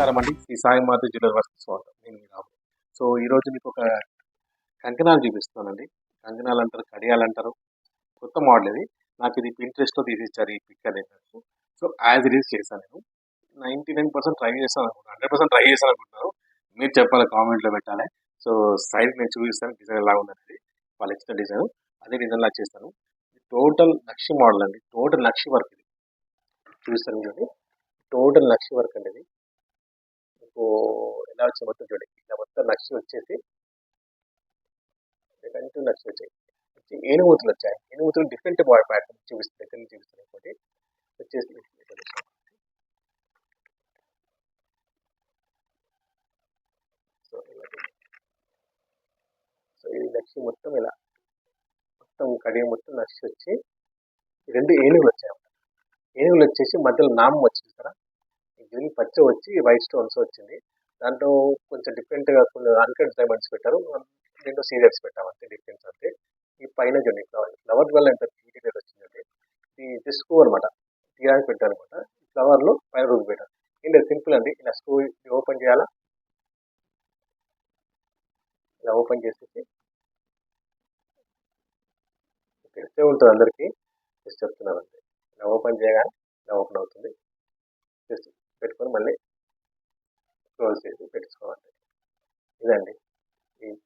నమస్కారం అండి. శ్రీ సాయి మాత జ్యువెలర్ వర్క్స్‌కి స్వాగతం. నేను మీ రాము. సో, ఈరోజు మీకు ఒక కంకణాలు చూపిస్తున్నానండి. కంకణాలు అంటారు, కడియాలు అంటారు. కొత్త మోడల్ ఇది. నాకు ఇది పింట్రెస్ట్‌లో తీసిచ్చారు ఈ పిక్ అనేది నాకు. సో, యాజ్ ఇట్ ఈజ్ చేశాను నేను. 99% ట్రై చేశాను అనుకుంటున్నాను. 100% ట్రై చేశాను అనుకుంటున్నాను. మీరు చెప్పాలి, కామెంట్‌లో పెట్టాలి. సో, సైజ్ నేను చూపిస్తాను డిజైన్ ఎలా ఉందనేది. వాళ్ళు ఇచ్చిన డిజైన్ అదే డిజైన్‌లా చేస్తాను. టోటల్ నక్షి మోడల్ అండి. టోటల్ నక్షి వర్క్ ఇది. చూపిస్తాను చూడండి. టోటల్ నక్షి వర్క్ అండి ఇది. మీకు ఎలా వచ్చింది మొత్తం చూడండి. ఇలా మొత్తం నక్షి వచ్చేసి కంటూ నక్షి వచ్చాయి. ఏనుగుతులు వచ్చాయి. ఏనుగుతులు డిఫరెంట్ బాడీ ప్యాటర్న్ చూపిస్తుంది. దగ్గర నుంచి చూపిస్తాను ఇంకోటి వచ్చేసి. సో ఈ నక్షి మొత్తం ఇలా మొత్తం కడియ మొత్తం నక్షి వచ్చి రెండు ఏనుగులు వచ్చాయి. ఏనుగులు వచ్చేసి మధ్యలో నామం వచ్చింది కదా, గ్రీన్ పచ్చ వచ్చి వైట్ స్టోన్స్ వచ్చింది. దాంట్లో కొంచెం డిఫరెంట్గా కొన్ని అన్కట్ డైమండ్స్ పెట్టారు, రెండు సీరియల్స్ పెట్టాము అంతే డిఫరెన్స్. అంతే ఈ పైన చూడండి ఫ్లవర్ వల్ల ఎంత డీటెయిల్ వచ్చిందంటే ఇది జస్ట్ స్క్రూ అనమాట, తీయడానికి పెట్టారు అనమాట. ఫ్లవర్లో పైన రూపు పెట్టారు. ఏంటంటే సింపుల్ అండి. ఇలా స్క్రూ ఓపెన్ చేయాలా, ఇలా ఓపెన్ చేసేసి తెలిసే ఉంటుంది అందరికీ, జస్ట్ చెప్తున్నాను అంతే. ఇలా ఓపెన్ చేయగానే ఇలా ఓపెన్ అవుతుంది. జస్ట్ పెట్టుకొని మళ్ళీ క్లోజ్ చేసి పెట్టుకోవాలి. ఇదండి.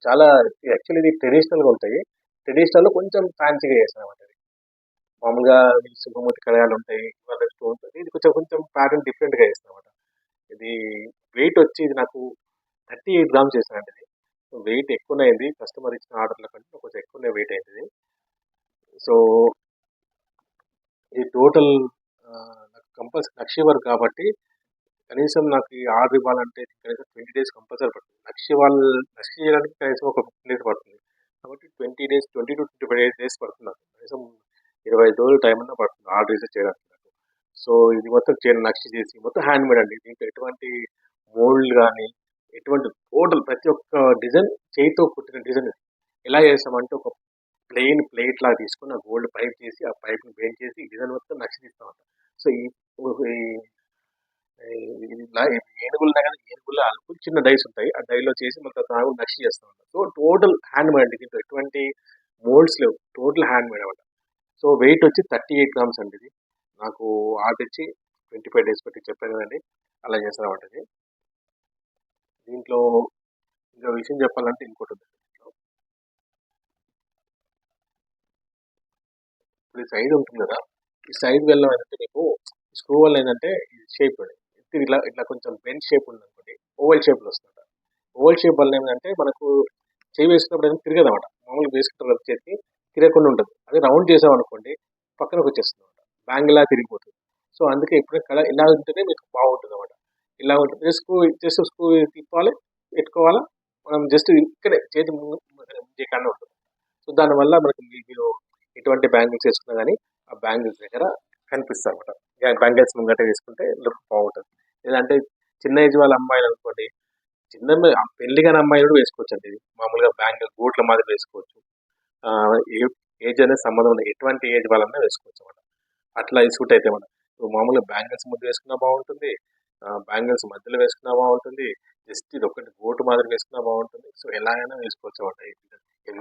చాలా యాక్చువల్లీ ఇది ట్రెడిషనల్గా ఉంటాయి. ట్రెడిషనల్లో కొంచెం ఫ్యాన్సీగా చేస్తాను అనమాట. ఇది మామూలుగా శుభమూర్తి కళాలు ఉంటాయి, ఇవాళ స్టోన్స్ ఇది కొంచెం కొంచెం ప్యాటర్న్ డిఫరెంట్గా చేస్తాను అనమాట. ఇది వెయిట్ వచ్చి ఇది నాకు 38 గ్రామ్స్ చేశానండి. ఇది వెయిట్ ఎక్కువనే అయింది. కస్టమర్ ఇచ్చిన ఆర్డర్ల కంటే కొంచెం ఎక్కువనే వెయిట్ అయింది. సో ఇది టోటల్ నాకు కంపల్సరీ నక్షి వర్క్ కాబట్టి కనీసం నాకు ఈ ఆర్డర్ ఇవ్వాలంటే కనీసం 20 days కంపల్సరీ పడుతుంది. నక్షి చేయడానికి కనీసం ఒక 15 days పడుతుంది. కాబట్టి 20 days 20 to 25 days పడుతుంది నాకు. కనీసం 25 రోజులు టైం అన్నా పడుతుంది ఆర్డర్ రిసీవ్ చేయడానికి నాకు. సో ఇది మొత్తం నక్షి చేసి మొత్తం హ్యాండ్ మేడ్ అండి. దీంట్లో ఎటువంటి మోల్డ్ కానీ ఎటువంటి టోటల్ ప్రతి ఒక్క డిజైన్ చేయితో కుట్టిన డిజైన్. ఎలా చేస్తామంటే ఒక ప్లెయిన్ ప్లేట్ లాగా తీసుకుని ఆ గోల్డ్ పైప్ చేసి ఆ పైప్ని బెండ్ చేసి డిజైన్ మొత్తం నక్షి తీస్తామంట. సో ఈ ఏనుగులు అలుపు చిన్న డైస్ ఉంటాయి. ఆ డైలో చేసి మొత్తం తాగులు నక్షి చేస్తాం. సో టోటల్ హ్యాండ్ మేడ్ అండి. దీంట్లో ఎటువంటి మోల్డ్స్ లేవు, టోటల్ హ్యాండ్ మేడ్ అనమాట. సో వెయిట్ వచ్చి 38 గ్రామ్స్ అండి. ఇది నాకు ఆర్డర్ ఇచ్చి 25 days బట్టి చెప్పాను కదండి, అలా చేస్తాను అనమాట. ఇది దీంట్లో ఇంకా విషయం చెప్పాలంటే ఇంకోటి ఉంది. ఇప్పుడు ఈ సైడ్ ఉంటుంది కదా, ఈ సైడ్ వెళ్ళడం ఏంటంటే మీకు స్క్రూ వల్ల ఏంటంటే షేప్ ఇట్లా ఇట్లా కొంచెం బెండ్ షేప్ ఉంది అనుకోండి, ఓవల్ షేప్లో వస్తుంట. ఓవల్ షేప్ వల్ల ఏంటంటే మనకు చేయి వేసుకున్నప్పుడు ఏదైనా తిరగదు అనమాట. మామూలుగా వేసుకుంటారు చేతికి తిరగకుండా ఉంటుంది. అదే రౌండ్ చేసామనుకోండి పక్కనకు వచ్చేస్తుంది అనమాట, బ్యాంగిల్లా తిరిగిపోతుంది. సో అందుకే ఎప్పుడైనా కళ ఇలా ఉంటేనే మీకు బాగుంటుంది అనమాట. ఇలా ఉంటుంది స్క్రూ తిప్పాలి, పెట్టుకోవాలా. మనం జస్ట్ ఇక్కడే చేతి ముందు కన్నా ఉంటుంది. సో దానివల్ల మనకి మీరు ఎటువంటి బ్యాంగిల్స్ వేసుకున్నా కానీ ఆ బ్యాంగిల్స్ దగ్గర కనిపిస్తారు అనమాట. బ్యాంగిల్స్ ముంగట వేసుకుంటే లుక్ బాగుంటుంది. లేదంటే చిన్న ఏజ్ వాళ్ళ అమ్మాయిలు అనుకోండి, చిన్న పెళ్లి కాని అమ్మాయిలు కూడా వేసుకోవచ్చు అండి. ఇది మామూలుగా బ్యాంగిల్ గోట్ల మాదిరి వేసుకోవచ్చు. ఏజ్ అనేది సంబంధం ఉంది, ఎటువంటి ఏజ్ వాళ్ళన్నా వేసుకోవచ్చు అనమాట. అట్లా సూట్ అయితే మనం మామూలుగా బ్యాంగిల్స్ ముందు వేసుకున్నా బాగుంటుంది, బ్యాంగిల్స్ మధ్యలో వేసుకున్నా బాగుంటుంది, జస్ట్ ఇది ఒకటి గోటు మాదిరి వేసుకున్నా బాగుంటుంది. సో ఎలాగైనా వేసుకోవచ్చు అనమాట.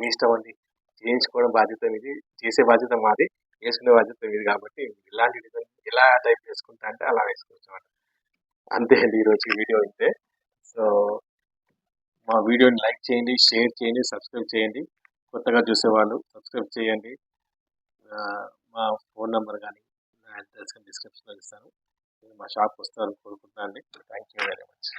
మీ ఇష్టం అండి. చేయించుకోవడం బాధ్యత మీది, చేసే బాధ్యత మాది, వేసుకునే బాధ్యత మీది. కాబట్టి ఇలాంటి డిజైన్ ఎలా టైప్ వేసుకుంటా అంటే అలా వేసుకోవచ్చు అనమాట. అంతే అండి, ఈరోజు ఈ వీడియో ఇంతే. సో మా వీడియోని లైక్ చేయండి, షేర్ చేయండి, సబ్స్క్రైబ్ చేయండి. కొత్తగా చూసేవాళ్ళు సబ్స్క్రైబ్ చేయండి. మా ఫోన్ నెంబర్ కానీ నా అడ్రస్ కానీ డిస్క్రిప్షన్లో ఇస్తాను. మా షాప్ వస్తారని కోరుకుంటున్నాను అండి. Thank you very much.